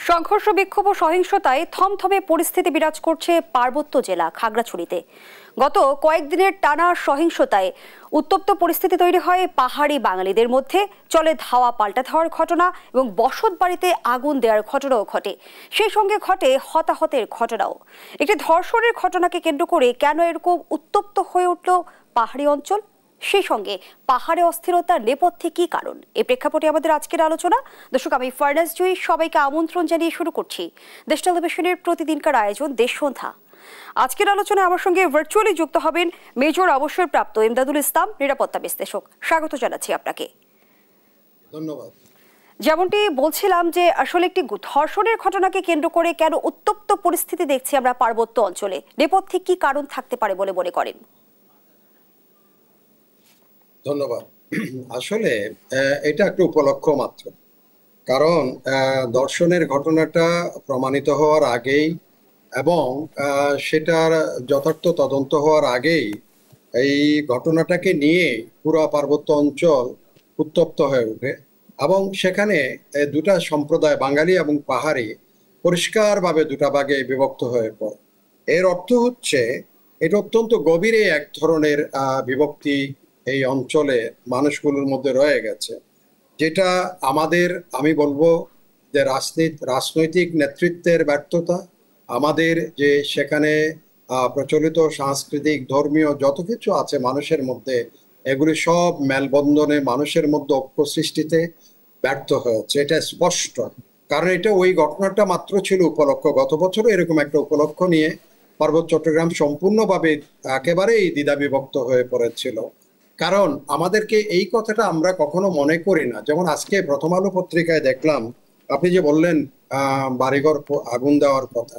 সংঘর্ষ বিক্ষোভ ও সহিংসতায় থমথমে পরিস্থিতি বিরাজ করছে পার্বত্য জেলা খাগড়াছড়িতে। গত কয়েকদিনের টানা সহিংসতায় উত্তপ্ত পরিস্থিতি তৈরি হয় পাহাড়ি বাঙালিদের মধ্যে। চলে ধাওয়া পাল্টা ধাওয়ার ঘটনা এবং বসত বাড়িতে আগুন দেওয়ার ঘটনাও ঘটে। সেই সঙ্গে ঘটে হতাহতের ঘটনাও। একটি ধর্ষণের ঘটনাকে কেন্দ্র করে কেন এরকম উত্তপ্ত হয়ে উঠল পাহাড়ি অঞ্চল, সেই সঙ্গে পাহাড়ে অস্থিরতার নেপথ্যে কি কারণ, এই প্রেক্ষাপটে আমাদের আজকের আলোচনা। দর্শক, আমি ফারনাজ জুই সবাইকে আমন্ত্রণ জানিয়ে শুরু করছি দেশ টেলিভিশনের প্রতিদিনকার আয়োজন দেশ সন্ধ্যা। আজকের আলোচনায় আমার সঙ্গে ভার্চুয়ালি যুক্ত হবেন মেজর অবসরপ্রাপ্ত ইমদাদুল ইসলাম, নিরাপত্তা বিশ্লেষক। স্বাগত জানাচ্ছি আপনাকে। ধন্যবাদ। যেমনটি বলছিলাম যে আসলে একটি ধর্ষণের ঘটনাকে কেন্দ্র করে কেন উত্তপ্ত পরিস্থিতি দেখছি আমরা পার্বত্য অঞ্চলে, নেপথ্যে কি কারণ থাকতে পারে বলে মনে করেন? ধন্যবাদ। আসলে এটা একটা উপলক্ষ মাত্র, কারণ ধর্ষণের ঘটনাটা প্রমাণিত হওয়ার আগেই এবং সেটার যথার্থ তদন্ত হওয়ার আগেই এই ঘটনাটাকে নিয়ে পুরো পার্বত্য অঞ্চল উত্তপ্ত হয়ে ওঠে এবং সেখানে দুটা সম্প্রদায়, বাঙালি এবং পাহাড়ি, পরিষ্কারভাবে দুটা ভাগে বিভক্ত হয়ে পড়ে। এর অর্থ হচ্ছে এটা অত্যন্ত গভীরে এক ধরনের বিভক্তি এই অঞ্চলে মানুষগুলোর মধ্যে রয়ে গেছে, যেটা আমাদের, আমি বলবো যে রাজনৈতিক নেতৃত্বের ব্যর্থতা, আমাদের যে সেখানে প্রচলিত সাংস্কৃতিক ধর্মীয় যত কিছু আছে মানুষের মধ্যে, এগুলি সব মেলবন্ধনে মানুষের মধ্যে ঐক্য সৃষ্টিতে ব্যর্থ হয়েছে। এটা স্পষ্ট, কারণ এটা ওই ঘটনাটা মাত্র ছিল উপলক্ষ। গত বছরও এরকম একটা উপলক্ষ নিয়ে পার্বত্য চট্টগ্রাম সম্পূর্ণভাবে একেবারেই দ্বিধাবিভক্ত হয়ে পড়েছিল। কারণ আমাদেরকে এই কথাটা আমরা কখনো মনে করি না। যেমন আজকে প্রথম আলো পত্রিকায় দেখলাম, আপনি যে বললেন বাড়িঘর আগুন দেওয়ার কথা,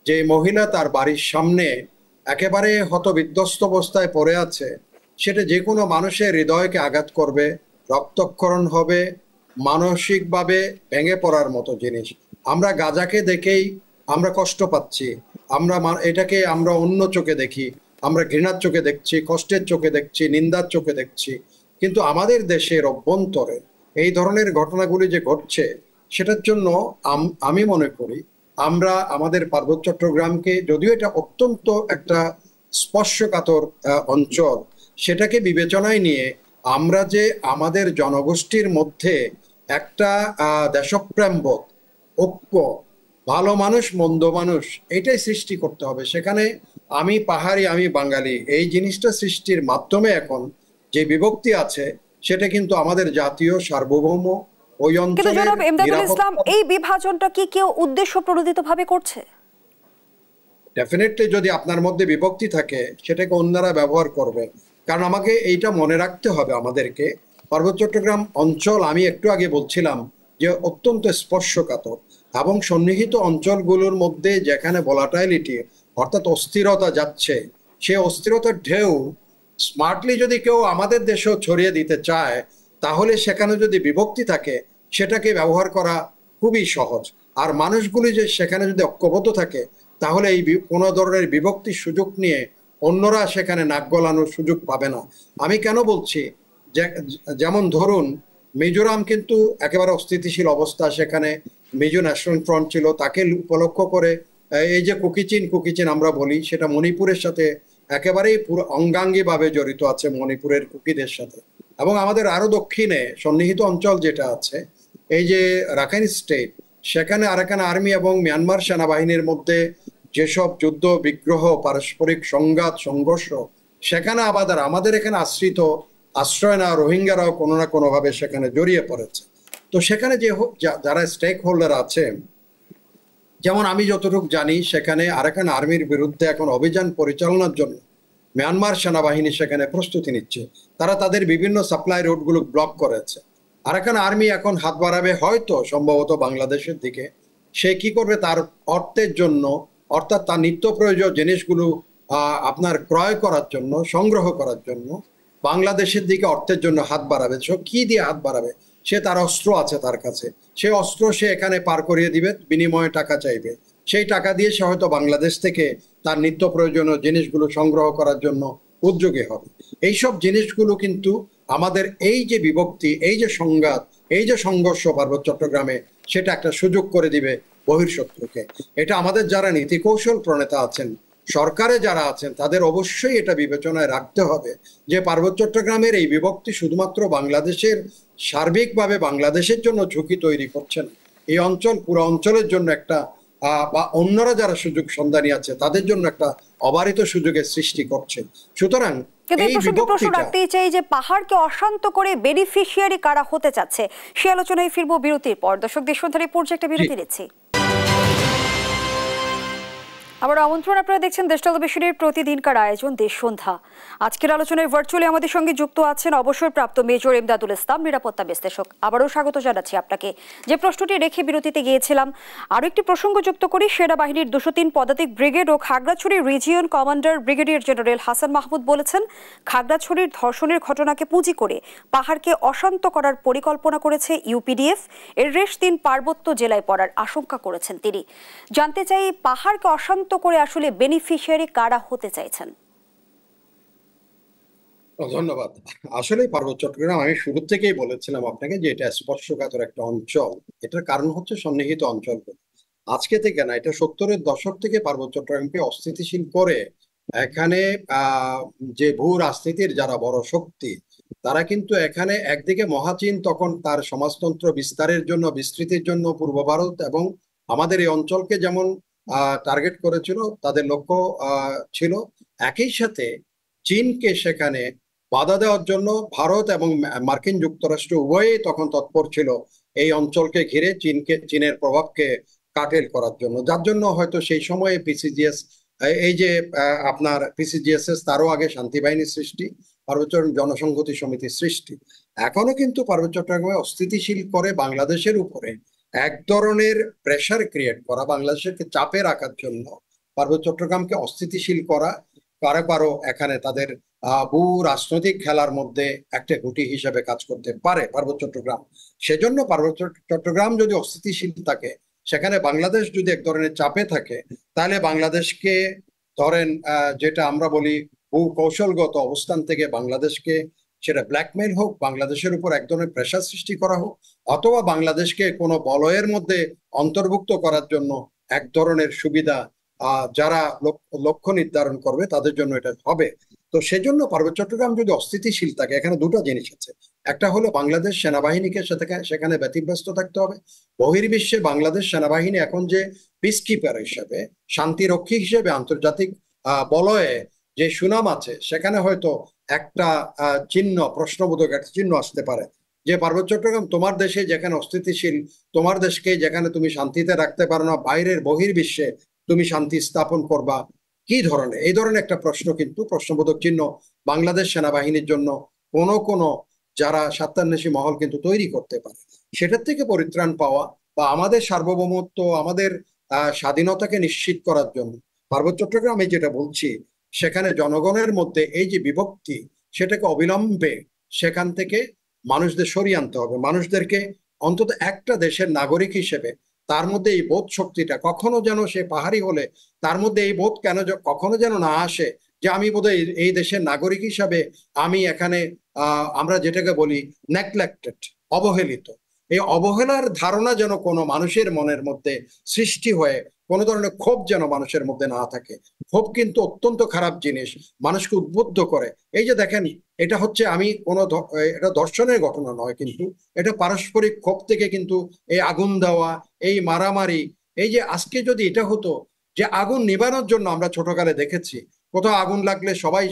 যে মহিলা তার বাড়ির সামনে একেবারে হতবিধ্বস্ত অবস্থায় পড়ে আছে, সেটা যে কোনো মানুষের হৃদয়কে আঘাত করবে, রক্তক্ষরণ হবে, মানসিকভাবে ভেঙে পড়ার মতো জিনিস। আমরা গাজাকে দেখেই আমরা কষ্ট পাচ্ছি, আমরা এটাকে আমরা অন্য চোখে দেখি, আমরা ঘৃণার চোখে দেখছি, কষ্টের চোখে দেখছি, নিন্দার চোখে দেখছি। কিন্তু আমাদের দেশের অভ্যন্তরে এই ধরনের ঘটনাগুলি যে ঘটছে, সেটার জন্য আমি মনে করি আমরা আমাদের পার্বত্য চট্টগ্রামকে, যদিও এটা অত্যন্ত একটা স্পর্শকাতর অঞ্চল, সেটাকে বিবেচনায় নিয়ে আমরা যে আমাদের জনগোষ্ঠীর মধ্যে একটা দেশপ্রেমবোধ, ঐক্য, ভালো মানুষ মন্দ মানুষ, এটাই সৃষ্টি করতে হবে। সেখানে আমি পাহাড়ি আমি বাঙালি, এই জিনিসটা সৃষ্টির মাধ্যমে এখন যে বিভক্তি আছে, সেটা কিন্তু আমাদের জাতীয় সার্বভৌম ওই অঞ্চলে। জনাব ইমদাদুল ইসলাম, এই বিভাজনটা কি কেউ উদ্দেশ্য প্রণোদিত ভাবে করছে? ডেফিনেটলি যদি আপনার মধ্যে বিভক্তি থাকে, সেটাকে অন্যরা ব্যবহার করবে। কারণ আমাকে এইটা মনে রাখতে হবে আমাদেরকে, পার্বত্য চট্টগ্রাম অঞ্চল, আমি একটু আগে বলছিলাম যে অত্যন্ত স্পর্শকাতর এবং সন্নিহিত অঞ্চলগুলোর মধ্যে যেখানে ভোলাটাইলিটি অর্থাৎ অস্থিরতা যাচ্ছে, সে অস্থিরতার ঢেউ স্মার্টলি যদি কেউ আমাদের দেশেও ছড়িয়ে দিতে চায়, তাহলে সেখানে যদি বিভক্তি থাকে, সেটাকে ব্যবহার করা খুবই সহজ। আর মানুষগুলি যে সেখানে যদি ঐক্যবদ্ধ থাকে, তাহলে এই কোনো ধরনের বিভক্তির সুযোগ নিয়ে অন্যরা সেখানে নাক গলানোর সুযোগ পাবে না। আমি কেন বলছি, যেমন ধরুন মিজোরাম কিন্তু একেবারে অস্থিতিশীল অবস্থা, সেখানে মিজো ন্যাশনাল ফ্রন্ট ছিল, তাকে উপলক্ষ করে এই যে কুকিচিন আমরা বলি, সেটা মণিপুরের সাথে একেবারেই পুরো অঙ্গাঙ্গিভাবে জড়িত আছে, মণিপুরের কুকিদের সাথে। এবং আমাদের আরো দক্ষিণে সন্নিহিত অঞ্চল যেটা আছে, এই যে রাখাইন স্টেট, সেখানে আরাকান আর্মি এবং মিয়ানমার সেনাবাহিনীর মধ্যে যেসব যুদ্ধ বিগ্রহ, পারস্পরিক সংঘাত সংঘর্ষ, সেখানে আবার আমাদের এখানে আশ্রয় না রোহিঙ্গারাও কোনো না কোনোভাবে সেখানে জড়িয়ে পড়েছে। তো সেখানে যে যারা স্টেক হোল্ডার আছে, যেমন আমি যতটুকু জানি, সেখানে আরাকান আর্মির বিরুদ্ধে এখন অভিযান পরিচালনার জন্য মিয়ানমার সেনাবাহিনী সেখানে প্রস্তুতি নিচ্ছে। তারা তাদের বিভিন্ন সাপ্লাই রুটগুলো ব্লক করেছে। আরাকান আর্মি এখন হাত বাড়াবে হয়তো সম্ভবত বাংলাদেশের দিকে। সে কি করবে? তার অর্থের জন্য, অর্থাৎ তার নিত্য প্রয়োজনীয় জিনিসগুলো আপনার ক্রয় করার জন্য, সংগ্রহ করার জন্য বাংলাদেশের দিকে অর্থের জন্য হাত বাড়াবে। সে কি দিয়ে হাত বাড়াবে? সে তার অস্ত্র আছে তার কাছে, সে অস্ত্র সে এখানে পার করিয়ে দিবে, বিনিময়ে টাকা চাইবে। সেই টাকা দিয়ে সে হয়তো বাংলাদেশ থেকে তার নিত্য প্রয়োজনীয় জিনিসগুলো সংগ্রহ করার জন্য উদ্যোগী হবে। এইসব জিনিসগুলো কিন্তু আমাদের এই যে বিভক্তি, এই যে সংঘাত, এই যে সংঘর্ষ পার্বত্য চট্টগ্রামে, সেটা একটা সুযোগ করে দিবে বহিঃশত্রুকে। এটা আমাদের যারা নীতি কৌশল প্রণেতা আছেন, সরকারে যারা আছেন, তাদের অবশ্যই এটা বিবেচনায় রাখতে হবে যে পার্বত্য চট্টগ্রামের এই বিভক্তি শুধুমাত্র বাংলাদেশের সার্বিকভাবে বাংলাদেশের জন্য ঝুঁকি তৈরি করছে না, এই অঞ্চল পুরো অঞ্চলের জন্য একটা বা অন্যরা যারা সুযোগ সন্ধানী আছে তাদের জন্য একটা অবারিত সুযোগের সৃষ্টি করছে। সুতরাং কিন্তু এই প্রসঙ্গে প্রশ্ন রাখতেই চাই যে পাহাড়কে অশান্ত করে বেনিফিশিয়ারি কারা হতে চাচ্ছে, সে আলোচনায় ফিরবো বিরতির পর। দর্শক, দেশবন্ধু পর্যায়ে একটা বিরতি নিচ্ছি। আবার আমন্ত্রণ, আপনারা দেখছেন দেশ টেলিভিশনের প্রতিদিনকার আয়োজন দেশ সন্ধ্যা। আজকের আলোচনায় ভার্চুয়ালি আমাদের সঙ্গে যুক্ত আছেন অবসরপ্রাপ্ত মেজর এমদাদুল ইসলাম, নিরাপত্তা বিশ্লেষক। আবারও স্বাগত জানাচ্ছি আপনাকে। যে প্রশ্নটি রেখে বিরতিতে গিয়েছিলাম, আরও একটি প্রসঙ্গ যুক্ত করি। সেনাবাহিনীর 203 পদাতিক ব্রিগেড ও Khagrachhari region commander brigadier general Hasan Mahmud বলেছেন, খাগড়াছড়ির ধর্ষণের ঘটনাকে পুঁজি করে পাহাড়কে অশান্ত করার পরিকল্পনা করেছে ইউপিডিএফ। এর রেশ 3 পার্বত্য জেলায় পড়ার আশঙ্কা করেছেন তিনি। জানতে চাই, পাহাড়কে অশান্ত করে আসলে বেনিফিশিয়ারি কারা হতে চাইছেন? ধন্যবাদ। আসলে পার্বত্য চট্টগ্রাম, আমি শুরু থেকেই বলেছিলাম আপনাকে যে এটা স্পর্শকাতর একটা অঞ্চল। এটার কারণ হচ্ছে সন্নিহিত অঞ্চল। আজকে থেকে না, এটা 70-এর দশক থেকে পার্বত্য চট্টগ্রামকে অস্থিতিশীল করে এখানে যে ভূ রাজনীতির যারা বড় শক্তি, তারা কিন্তু এখানে একদিকে মহাচীন তখন তার সমাজতন্ত্র বিস্তারের জন্য, বিস্তৃতির জন্য পূর্ব ভারত এবং আমাদের এই অঞ্চলকে যেমন টার্গেট করেছিল, তাদের লক্ষ্য ছিল, একই সাথে চীনকে সেখানে বাধা দেওয়ার জন্য ভারত এবং মার্কিন যুক্তরাষ্ট্র উভয়েই তখন তৎপর ছিল এই অঞ্চলকে ঘিরে চীনের প্রভাবকে কাটেল করার জন্য। যার জন্য হয়তো সেই সময়ে পিসিজিএস, এই যে আপনার পিসিজিএসএস, তারও আগে শান্তি বাহিনী সৃষ্টি, পার্বত্য জনসংহতি সমিতির সৃষ্টি, এখনো কিন্তু পার্বত্য চট্টগ্রামে অস্থিতিশীল করে বাংলাদেশের উপরে এক ধরনের প্রেসার ক্রিয়েট করা, বাংলাদেশকে চাপে রাখার জন্য পার্বত্য চট্টগ্রামকে অস্থিতিশীল করা, কারো কারো এখানে তাদের ভূ রাজনৈতিক খেলার মধ্যে একটা গুটি হিসেবে কাজ করতে পারে পার্বত্য চট্টগ্রাম। সেজন্য পার্বত্য চট্টগ্রাম যদি অস্থিতিশীল থাকে, সেখানে বাংলাদেশ যদি এক ধরনের চাপে থাকে, তাহলে বাংলাদেশকে ধরেন যেটা আমরা বলি ভূ কৌশলগত অবস্থান থেকে বাংলাদেশকে, সেটা ব্ল্যাকমেইল হোক, বাংলাদেশের উপর এক ধরনের প্রেশার সৃষ্টি করা হোক, অথবা বাংলাদেশকে কোনো বলয়ের মধ্যে অন্তর্ভুক্ত করার জন্য এক ধরনের সুবিধা যারা লক্ষ্য নির্ধারণ করবে তাদের জন্য এটা হবে। তো সেজন্য পার্বত্য চট্টগ্রাম যদি অস্থিতিশীল থাকে, এখানে দুটো জিনিস আছে। একটা হলো বাংলাদেশ সেনাবাহিনীকে সেখানে ব্যতিব্যস্ত থাকতে হবে। বহির্বিশ্বে বাংলাদেশ সেনাবাহিনী এখন যে পিস কিপার হিসেবে, শান্তিরক্ষী হিসেবে আন্তর্জাতিক বলয়ে যে সুনাম আছে, সেখানে হয়তো একটা চিহ্ন, প্রশ্নবোধক একটা চিহ্ন আসতে পারে যে পার্বত্য চট্টগ্রাম তোমার দেশে যেখানে অস্থিতিশীল, তোমার দেশকে যেখানে তুমি শান্তিতে রাখতে পারো না, বাইরের বহির্বিশ্বে তুমি শান্তি স্থাপন করবা কি ধরনের, এই ধরনের একটা প্রশ্ন, কিন্তু প্রশ্নবোধক চিহ্ন বাংলাদেশ সেনাবাহিনীর জন্য কোনো যারা স্বার্থান্বেষী মহল কিন্তু তৈরি করতে পারে। সেটার থেকে পরিত্রাণ পাওয়া বা আমাদের সার্বভৌমত্ব, আমাদের স্বাধীনতাকে নিশ্চিত করার জন্য পার্বত্য চট্টগ্রাম, আমি যেটা বলছি, সেখানে জনগণের মধ্যে এই যে বিভক্তি, সেটাকে অবিলম্বে সেখান থেকে মানুষদের সরিয়ে আনতে হবে। মানুষদেরকে অন্তত একটা দেশের নাগরিক হিসেবে তার মধ্যে এই বোধ শক্তিটা কখনো যেন, সে পাহাড়ি হলে তার মধ্যে এই বোধ কখনো যেন না আসে যে আমি বোধহয় এই দেশের নাগরিক হিসাবে আমি এখানে আমরা যেটাকে বলি নেগলেক্টেড, অবহেলিত, এই অবহেলার ধারণা যেন কোনো মানুষের মনের মধ্যে সৃষ্টি হয়ে কোনো ধরনের ক্ষোভ যেন মানুষের মধ্যে না থাকে। ক্ষোভ কিন্তু অত্যন্ত খারাপ জিনিস, মানুষকে উদ্বুদ্ধ করে। এই যে দেখেন, এটা হচ্ছে, আমি এটা ধর্ষণের ঘটনা নয়, কিন্তু এটা পারস্পরিক ক্ষোভ থেকে কিন্তু এই আগুন দেওয়া, এই মারামারি, এই যে আজকে যদি এটা হতো যে আগুন নিবানোর জন্য, আমরা ছোটকালে দেখেছি কোথাও আগুন লাগলে সবাই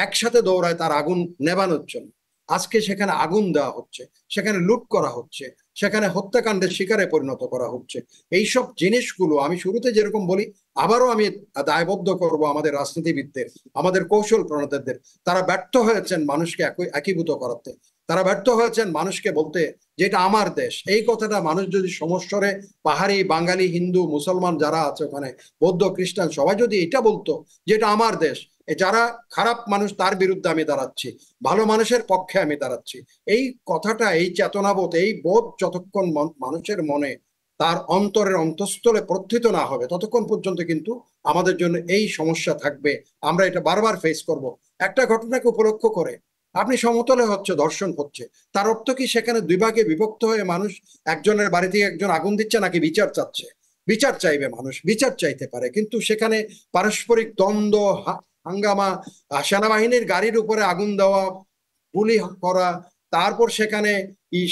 একসাথে দৌড়ায় তার আগুন নেবানোর জন্য। আজকে সেখানে আগুন দেওয়া হচ্ছে, সেখানে লুট করা হচ্ছে, সেখানে হত্যাকাণ্ডের শিকারে পরিণত করা হচ্ছে। এইসব জিনিসগুলো আমি শুরুতে যেরকম বলি, আবারও আমি দায়বদ্ধ করব আমাদের রাজনীতিবিদদের, আমাদের কৌশল প্রণেতাদের। তারা ব্যর্থ হয়েছেন মানুষকে একীভূত করাতে, তারা ব্যর্থ হয়েছেন মানুষকে বলতে যে এটা আমার দেশ। এই কথাটা মানুষ যদি সমস্বরে, পাহাড়ি, বাঙালি, হিন্দু, মুসলমান যারা আছে ওখানে, বৌদ্ধ, খ্রিস্টান, সবাই যদি এটা বলতো যে এটা আমার দেশ, যারা খারাপ মানুষ তার বিরুদ্ধে আমি দাঁড়াচ্ছি, ভালো মানুষের পক্ষে আমি দাঁড়াচ্ছি, এই কথাটা, এই চেতনাবোধ, এই বোধ যতক্ষণ মানুষের মনে, তার অন্তরের অন্তঃস্থলে প্রথিত না হবে, ততক্ষণ পর্যন্ত কিন্তু আমাদের জন্য এই সমস্যা থাকবে। আমরা এটা বারবার ফেস করব। একটা ঘটনাকে উপলক্ষ করে আপনি সমতলে হচ্ছে ধর্ষণ হচ্ছে, তার অর্থ কি সেখানে দুই ভাগে বিভক্ত হয়ে মানুষ একজনের বাড়ি থেকে একজন আগুন দিচ্ছে নাকি বিচার চাচ্ছে? বিচার চাইবে, মানুষ বিচার চাইতে পারে, কিন্তু সেখানে পারস্পরিক দ্বন্দ্ব, হাঙ্গামা, সেনাবাহিনীর গাড়ির উপরে আগুন দেওয়া, গুলি করা, তারপর সেখানে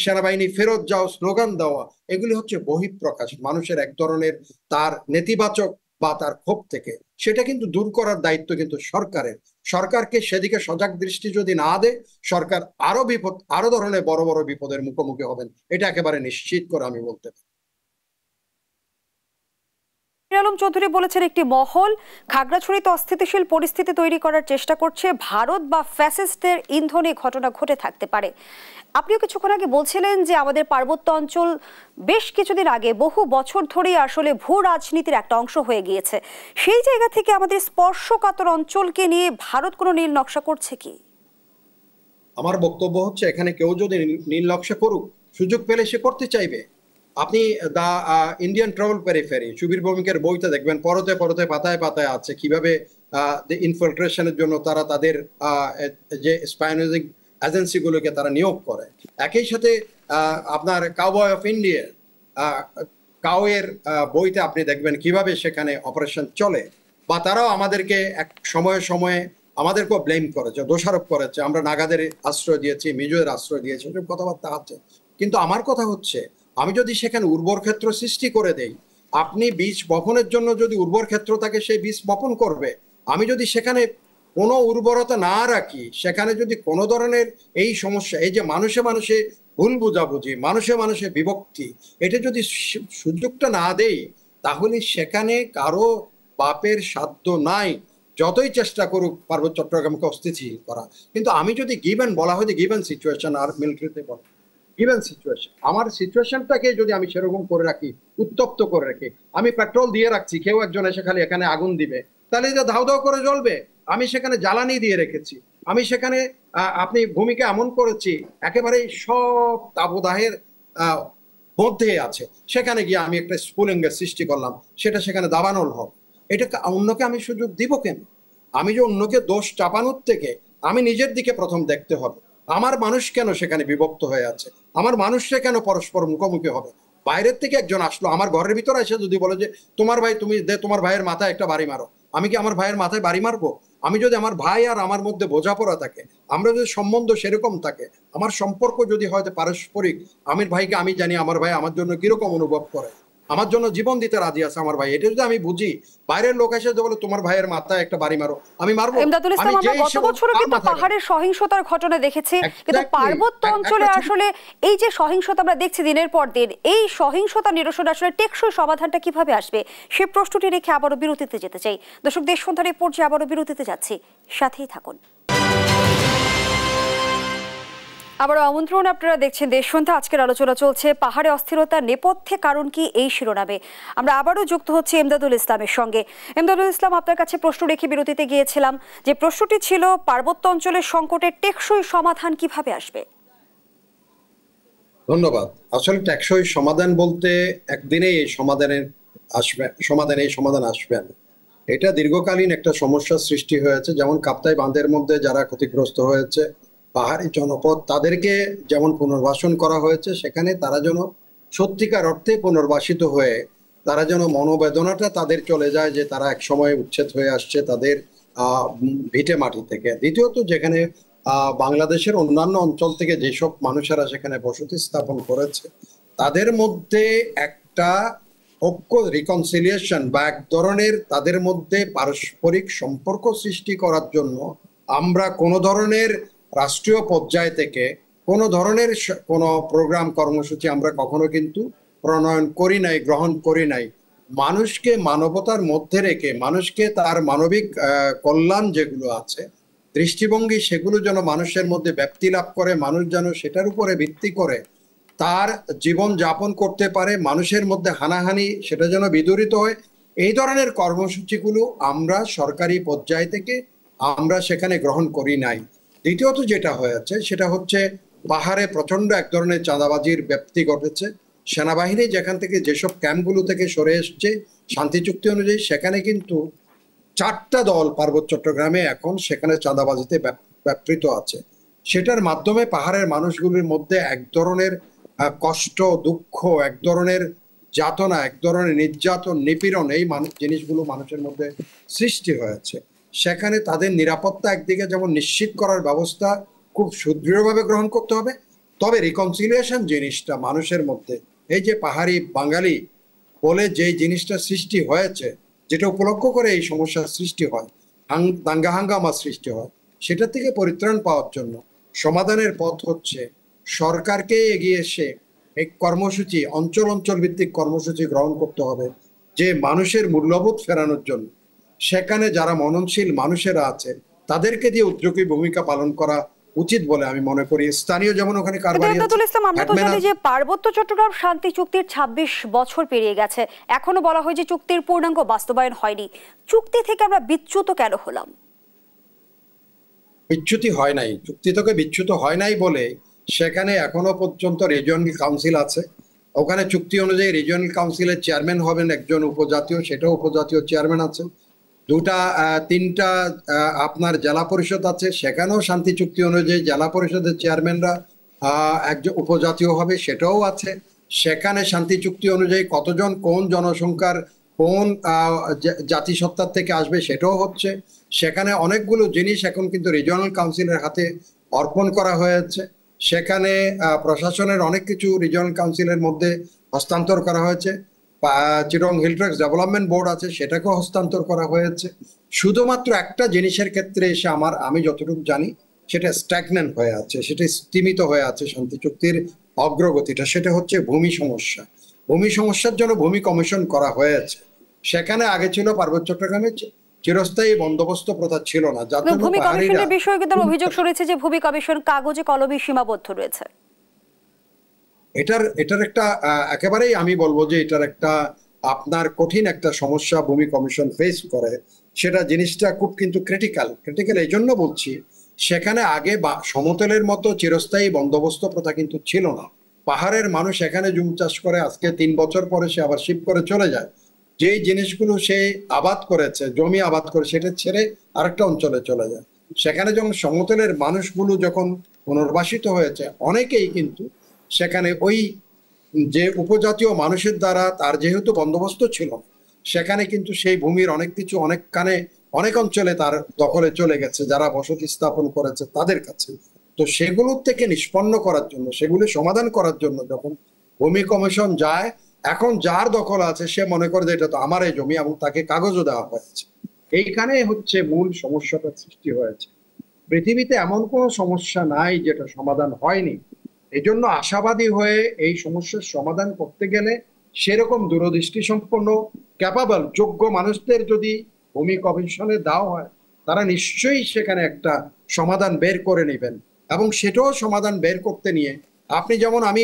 সেনাবাহিনী ফেরত যাও স্লোগান দেওয়া, এগুলি হচ্ছে বহিঃপ্রকাশ মানুষের এক ধরনের তার নেতিবাচক বা তার ক্ষোভ থেকে। সেটা কিন্তু দূর করার দায়িত্ব কিন্তু সরকারের। সরকারকে সেদিকে সজাগ দৃষ্টি যদি না দেয়, সরকার আরো ধরনের বড় বড় বিপদের মুখোমুখি হবেন, এটা একেবারে নিশ্চিত করে আমি বলতে পারি। আলম চৌধুরী বলেছেন, একটি মহল খাগড়াছড়িতে অস্থিতিশীল পরিস্থিতি তৈরি করার চেষ্টা করছে, ভারত বা ফ্যাসিস্টদের ইন্ধনে ঘটনা ঘটে থাকতে পারে। আপনিও কিছুক্ষণ আগে বলছিলেন যে আমাদের পার্বত্য অঞ্চল বেশ কিছুদিন আগে, বহু বছর ধরেই আসলে ভূ রাজনীতির একটা অংশ হয়ে গিয়েছে। সেই জায়গা থেকে আমাদের স্পর্শকাতর অঞ্চলকে নিয়ে ভারত কোনো নীল নকশা করছে কি? আমার বক্তব্য হচ্ছে, এখানে কেউ যদি নীল নকশা করুক, সুযোগ পেলে সে করতে চাইবে। আপনি the Indian travel periphery, Subir ভৌমিকের বইতে দেখবেন পরতে পরতে পাতায় পাতায় আছে কিভাবে ইনফিলট্রেশনের জন্য তারা তাদের যে স্পাইওনিজিং এজেন্সিগুলোকে তারা নিয়োগ করে। একই সাথে আপনার কাউবয় অফ ইন্ডিয়া, কাউয়ের বইতে আপনি দেখবেন কিভাবে সেখানে অপারেশন চলে। বা তারাও আমাদেরকে এক সময়ে সময়ে আমাদেরকেও ব্লেম করেছে, দোষারোপ করেছে, আমরা নাগাদের আশ্রয় দিয়েছি, মিজোদের আশ্রয় দিয়েছি, এসব কথাবার্তা আছে। কিন্তু আমার কথা হচ্ছে, আমি যদি সেখানে উর্বর ক্ষেত্র সৃষ্টি করে দেই, আপনি বীজ বপনের জন্য যদি উর্বর ক্ষেত্র থাকে, সেই বীজ বপন করবে। আমি যদি সেখানে কোনো উর্বরতা না রাখি, সেখানে যদি কোনো ধরনের এই সমস্যা, এই যে মানুষে মানুষে ভুল বুঝাবুঝি, মানুষে মানুষে বিভক্তি, এটা যদি সুযোগটা না দেই, তাহলে সেখানে কারো বাপের সাধ্য নাই যতই চেষ্টা করুক পার্বত্য চট্টগ্রামকে অস্থিতিশীল করা। কিন্তু আমি যদি গিভেন বলা হয়, গিভেন সিচুয়েশন, আর মিলিটারিতে বলে গিভেন সিচুয়েশন, আমার সিচুয়েশনটাকে যদি আমি সেরকম করে রাখি, উত্তপ্ত করে রাখি, আমি পেট্রোল দিয়ে রাখছি, কেউ একজন এসে খালি এখানে আগুন দিবে, তাহলে এটা ধাউ ধাউ করে জ্বলবে। আমি সেখানে জ্বালানি দিয়ে রেখেছি, আমি সেখানে আপনি ভূমিকা এমন করেছি একেবারে সব তাবদাহের মধ্যে আছে, সেখানে গিয়ে আমি একটা স্ফুলিঙ্গের সৃষ্টি করলাম, সেটা সেখানে দাবানল হবে। এটা অন্যকে আমি সুযোগ দিব কেন? আমি যে অন্যকে দোষ চাপানোর থেকে আমি নিজের দিকে প্রথম দেখতে হবে। আমার মানুষ কেন সেখানে বিভক্ত হয়ে আছে? আমার মানুষরা কেন পরস্পর মুখোমুখি হবে? বাইরের থেকে একজন আসলো, আমার ঘরের ভিতরে এসে যদি বলে যে তোমার ভাই, তুমি তোমার ভাইয়ের মাথায় একটা বাড়ি মারো, আমি কি আমার ভাইয়ের মাথায় বাড়ি মারবো? আমি যদি আমার ভাই আর আমার মধ্যে বোঝাপড়া থাকে, আমরা যদি সম্বন্ধ সেরকম থাকে, আমার সম্পর্ক যদি হয়তো পারস্পরিক, আমার ভাইকে আমি জানি আমার ভাই আমার জন্য কিরকম অনুভব করে, আমার জন্য জীবন দিতে রাজি আছে আমার ভাই, এটা যদি আমি বুঝি, বাইরের লোক এসে বলে তোমার ভাইয়ের মাথায় একটা বাড়ি মারো, আমি মারবো। ইমদাদুল ইসলাম, আমরা গত বছরও কিন্তু পাহাড়ের সহিংসতার ঘটনা দেখেছি, কিন্তু পার্বত্য অঞ্চলে আসলে এই যে সহিংসতা আমরা দেখছি দিনের পর দিন, এই সহিংসতা নিরসন আসলে টেকসই সমাধানটা কিভাবে আসবে, সে প্রশ্নটি রেখে আবারও বিরতিতে যেতে চাই। দর্শক, দেশ সন্ধানের পর্যায়ে আবারও বিরতিতে যাচ্ছি, সাথেই থাকুন। আবারও আমন্ত্রণ, আপনারা দেখছেন দেশ সন্ধ্যা। আজকের আলোচনা চলছে পাহাড়ে অস্থিরতার নেপথ্যে কারণ কি, এই শিরোনামে আমরা আবারও যুক্ত হচ্ছি ইমদাদুল ইসলামের সঙ্গে। ইমদাদুল ইসলাম, আপনার কাছে প্রশ্ন রেখে বিরতিতে গিয়েছিলাম, যে প্রশ্নটি ছিল পার্বত্য অঞ্চলের সংকটের টেকসই সমাধান কিভাবে আসবে? ধন্যবাদ। আসলে টেকসই সমাধান বলতে একদিনে এই সমাধান আসবে না। এটা দীর্ঘকালীন একটা সমস্যার সৃষ্টি হয়েছে। যেমন কাপ্তাই বাঁধের মধ্যে যারা ক্ষতিগ্রস্ত হয়েছে, পাহাড়ি জনপদ, তাদেরকে যেমন পুনর্বাসন করা হয়েছে, সেখানে তারা যেন সত্যিকার অর্থে পুনর্বাসিত হয়ে তারা যেন মনোবেদনাটা তাদের চলে যায় যে তারা এক সময় উচ্ছেদ হয়ে আসছে তাদের ভিটে মাটি থেকে। দ্বিতীয়ত, যেখানে বাংলাদেশের অন্যান্য অঞ্চল থেকে যেসব মানুষেরা সেখানে বসতি স্থাপন করেছে, তাদের মধ্যে একটা ঐক্য, রিকনসিলিয়েশন বা এক ধরনের তাদের মধ্যে পারস্পরিক সম্পর্ক সৃষ্টি করার জন্য আমরা কোনো ধরনের রাষ্ট্রীয় পর্যায় থেকে কোনো ধরনের কোনো প্রোগ্রাম কর্মসূচি আমরা কখনো কিন্তু প্রণয়ন করি নাই, গ্রহণ করি নাই। মানুষকে মানবতার মধ্যে রেখে, মানুষকে তার মানবিক কল্যাণ যেগুলো আছে দৃষ্টিভঙ্গি, সেগুলো যেন মানুষের মধ্যে ব্যাপ্তি লাভ করে, মানুষ যেন সেটার উপরে ভিত্তি করে তার জীবন যাপন করতে পারে, মানুষের মধ্যে হানাহানি সেটা যেন বিদূরিত হয়, এই ধরনের কর্মসূচিগুলো আমরা সরকারি পর্যায় থেকে আমরা সেখানে গ্রহণ করি নাই। দ্বিতীয়ত যেটা হয়েছে সেটা হচ্ছে পাহাড়ে প্রচন্ড এক ধরনের চাঁদাবাজির ব্যাপ্তি ঘটেছে। সেনাবাহিনী যেখান থেকে যেসব ক্যাম্পগুলো থেকে সরে এসছে শান্তি চুক্তি অনুযায়ী, সেখানে কিন্তু 4টা দল পার্বত্য চট্টগ্রামে এখন সেখানে চাঁদাবাজিতে ব্যাপৃত আছে। সেটার মাধ্যমে পাহাড়ের মানুষগুলির মধ্যে এক ধরনের কষ্ট, দুঃখ, এক ধরনের যাতনা, এক ধরনের নির্যাতন, নিপীড়ন, এই জিনিসগুলো মানুষের মধ্যে সৃষ্টি হয়েছে। সেখানে তাদের নিরাপত্তা একদিকে যেমন নিশ্চিত করার ব্যবস্থা খুব সুদৃঢ়ভাবে গ্রহণ করতে হবে, তবে রিকনসিলিয়েশন জিনিসটা মানুষের মধ্যে, এই যে পাহাড়ি বাঙালি বলে যে জিনিসটা সৃষ্টি হয়েছে, যেটা উপলক্ষ করে এই সমস্যার সৃষ্টি হয়, দাঙ্গা হাঙ্গামা সৃষ্টি হয়, সেটা থেকে পরিত্রাণ পাওয়ার জন্য সমাধানের পথ হচ্ছে সরকারকে এগিয়ে এসে এই কর্মসূচি, অঞ্চল অঞ্চল ভিত্তিক কর্মসূচি গ্রহণ করতে হবে, যে মানুষের মূল্যবোধ ফেরানোর জন্য। সেখানে যারা মননশীল মানুষেরা আছে তাদেরকে দিয়ে উদ্যোগী ভূমিকা পালন করা উচিত বলে আমি মনে করি। স্থানীয় যেমন ওখানে কারবারি আমরা তো জানি যে পার্বত্য চট্টগ্রাম শান্তি চুক্তির ২৬ বছর পেরিয়ে গেছে, এখনো বলা হয় যে চুক্তির পূর্ণাঙ্গ বাস্তবায়ন হয়নি। চুক্তি থেকে আমরা বিচ্যুত কেন হলাম? বিচ্যুতি হয় নাই, চুক্তি থেকে বিচ্যুত হয় নাই বলে সেখানে এখনো পর্যন্ত রিজিওনাল কাউন্সিল আছে। ওখানে চুক্তি অনুযায়ী রিজিওনাল কাউন্সিলের চেয়ারম্যান হবেন একজন উপজাতীয়, সেটাও উপজাতীয় চেয়ারম্যান আছে। তিনটা আপনার জেলা পরিষদ আছে, সেখানেও শান্তি চুক্তি অনুযায়ী জেলা পরিষদের চেয়ারম্যানরা একজন উপজাতীয় হবে, সেটাও আছে। সেখানে শান্তি চুক্তি অনুযায়ী কতজন কোন জনসংখ্যার কোন জাতিসত্তার থেকে আসবে সেটাও হচ্ছে। সেখানে অনেকগুলো জিনিস এখন কিন্তু রিজিওনাল কাউন্সিলের হাতে অর্পণ করা হয়েছে। সেখানে প্রশাসনের অনেক কিছু রিজিওনাল কাউন্সিলের মধ্যে হস্তান্তর করা হয়েছে। চিটং হিল ট্রাক্স ডেভেলপমেন্ট বোর্ড আছে, সেটাকেও হস্তান্তর করা হয়েছে। শুধুমাত্র একটা জিনিসের ক্ষেত্রে এসে আমি যতটুকু জানি সেটা স্ট্যাগন্যান্ট হয়ে আছে, সেটা স্তীমিত হয়ে আছে শান্তি চুক্তির অগ্রগতিটা, সেটা হচ্ছে ভূমি সমস্যা। ভূমি সমস্যার জন্য ভূমি কমিশন করা হয়েছে। সেখানে আগে ছিল পার্বত্য চট্টগ্রামে চিরস্থায়ী বন্দোবস্ত প্রথা ছিল না, যার জন্য ভূমি কমিশনের বিষয়ে কিন্তু অভিযোগ শুনেছে যে ভূমি কমিশন কাগজে কলমে সীমাবদ্ধ রয়েছে। এটার একটা একেবারেই আমি বলবো যে এটার একটা আপনার কঠিন একটা সমস্যা ভূমি কমিশন ফেস করে। সেটা জিনিসটা খুব কিন্তু ক্রিটিক্যাল এই জন্য বলছি, সেখানে আগে সমতলের মতো চিরস্থায়ী বন্দোবস্ত প্রথা কিন্তু ছিল না। পাহাড়ের মানুষ এখানে জুম চাষ করে, আজকে ৩ বছর পরে সে আবার শিফট করে চলে যায়। যেই জিনিসগুলো সে আবাদ করেছে, জমি আবাদ করে, সেটা ছেড়ে আরেকটা অঞ্চলে চলে যায়। সেখানে যখন সমতলের মানুষগুলো যখন পুনর্বাসিত হয়েছে, অনেকেই কিন্তু সেখানে ওই যে উপজাতীয় মানুষের দ্বারা তার যেহেতু বন্দোবস্ত ছিল, সেখানে কিন্তু সেই ভূমির অনেক কিছু অনেক অঞ্চলে তার দখলে চলে গেছে, যারা বসতি স্থাপন করেছে তাদের কাছে। তো সেগুলোর থেকে নিষ্পন্ন করার জন্য, সেগুলি সমাধান করার জন্য যখন ভূমি কমিশন যায়, এখন যার দখল আছে সে মনে করে যে এটা তো আমার এই জমি, এবং তাকে কাগজও দেওয়া হয়েছে। এইখানে হচ্ছে মূল সমস্যাটা সৃষ্টি হয়েছে। পৃথিবীতে এমন কোনো সমস্যা নাই যেটা সমাধান হয়নি। এই জন্য আশাবাদী হয়ে এই সমস্যার সমাধান করতে গেলে সেরকম দূরদৃষ্টি সম্পন্ন ক্যাপাবল যোগ্য মানুষদের যদি ভূমি কমিশনে দেওয়া হয়, তারা নিশ্চয়ই সেখানে একটা সমাধান বের করে নেবেন। এবং সেটাও সমাধান বের করতে নিয়ে আপনি যেমন, আমি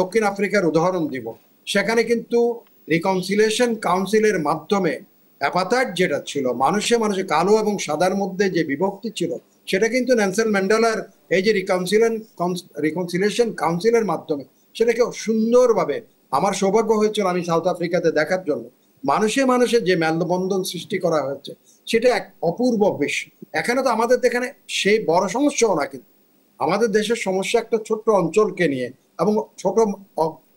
দক্ষিণ আফ্রিকার উদাহরণ দিব, সেখানে কিন্তু রিকনসিলিয়েশন কাউন্সিলের মাধ্যমে অ্যাপাথাইড যেটা ছিল, মানুষে কালো এবং সাদার মধ্যে যে বিভক্তি ছিল, সেটা কিন্তু নেলসন ম্যান্ডেলার এই যে রিকনসিলিয়েশন কাউন্সিলের মাধ্যমে সেটাকে সুন্দরভাবে, আমার সৌভাগ্য হয়েছিল আমি সাউথ আফ্রিকাতে দেখার জন্য, মানুষে যে মেলবন্ধন সৃষ্টি করা হয়েছে, সেটা এক অপূর্ব বিষয়। এখানে তো আমাদের এখানে সেই বড় সমস্যাও না, কিন্তু আমাদের দেশের সমস্যা একটা ছোট্ট অঞ্চলকে নিয়ে এবং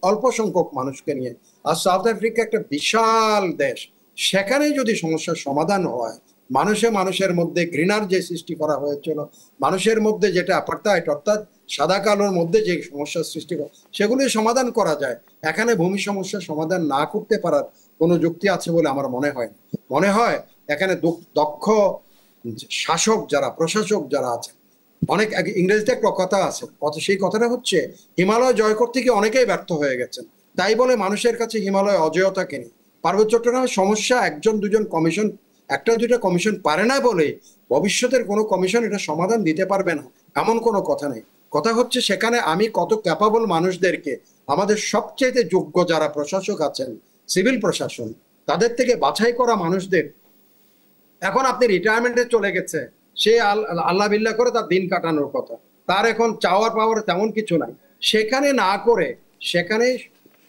অল্প সংখ্যক মানুষকে নিয়ে। আর সাউথ আফ্রিকা একটা বিশাল দেশ, সেখানে যদি সমস্যার সমাধান হয়, মানুষের মধ্যে ঘৃণার যে সৃষ্টি করা হয়েছিল, মানুষের মধ্যে যেটা অ্যাপার্থাইড অর্থাৎ সাদা কালোর মধ্যে যে সমস্যার সৃষ্টি করে, সেগুলি সমাধান করা যায়। এখানে ভূমি সমস্যার সমাধান না করতে পারার কোনো যুক্তি আছে বলে আমার মনে হয় এখানে দক্ষ শাসক যারা, প্রশাসক যারা আছে, অনেক ইংরেজিতে একটা কথা আছে, সেই কথাটা হচ্ছে হিমালয় জয় করতে গিয়ে অনেকেই ব্যর্থ হয়ে গেছেন, তাই বলে মানুষের কাছে হিমালয় অজেয়তা কেনে। পার্বত্য চট্টগ্রামের সমস্যা একজন দুজন কমিশন, একটা দুইটা কমিশন পারে না বলে ভবিষ্যতের কোনো কমিশন এটা সমাধান দিতে পারবে না এমন কোনো কথা নেই। কথা হচ্ছে সেখানে আমি কত ক্যাপাবল মানুষদেরকে, আমাদের সবচেয়ে যোগ্য যারা প্রশাসক আছেন, সিভিল প্রশাসন, তাদের থেকে বাছাই করা মানুষদের, এখন আপনি রিটায়ারমেন্টে চলে গেছে, সে আল্লাহ বিল্লাহ করে তার দিন কাটানোর কথা, তার এখন চাওয়ার পাওয়ার তেমন কিছু নাই। সেখানে না করে সেখানে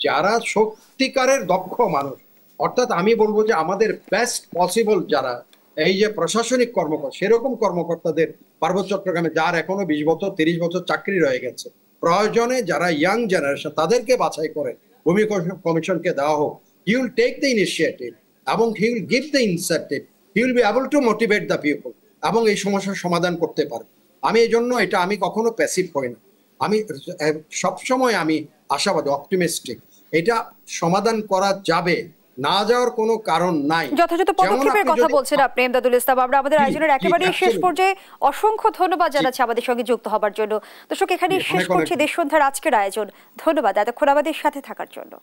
যারা সত্যিকারের দক্ষ মানুষ, অর্থাৎ আমি বলবো যে আমাদের বেস্ট পসিবল যারা এই যে প্রশাসনিক কর্মকর্তা, সেরকম কর্মকর্তাদের পার্বত্য চট্টগ্রামে যার এখনো 20 বছর 30 বছর চাকরি রয়ে গেছে, প্রয়োজনে যারা ইয়াং জেনারেশন তাদেরকে বাছাই করে ভূমি কমিশনকে দেওয়া হোক, he will take the initiative এবং he will give the incentive, he will be able to motivate the people এবং এই সমস্যার সমাধান করতে পারবে। আমি এই জন্য আমি কখনো প্যাসিভ হই না, আমি সবসময় আমি আশাবাদী, অপটিমিস্টিক। এটা সমাধান করা যাবে, না যাওয়ার কোনো কারণ নাই। যথাযথ পদক্ষেপের কথা বলছেন আপনি এমদাদুল ইসলাম। আমরা আমাদের আয়োজনের একেবারে শেষ পর্যায়ে অসংখ্য ধন্যবাদ জানাচ্ছি আমাদের সঙ্গে যুক্ত হবার জন্য। দর্শক, এখানে শেষ করছি দেশ সন্ধ্যার আজকের আয়োজন। ধন্যবাদ এতক্ষণ আমাদের সাথে থাকার জন্য।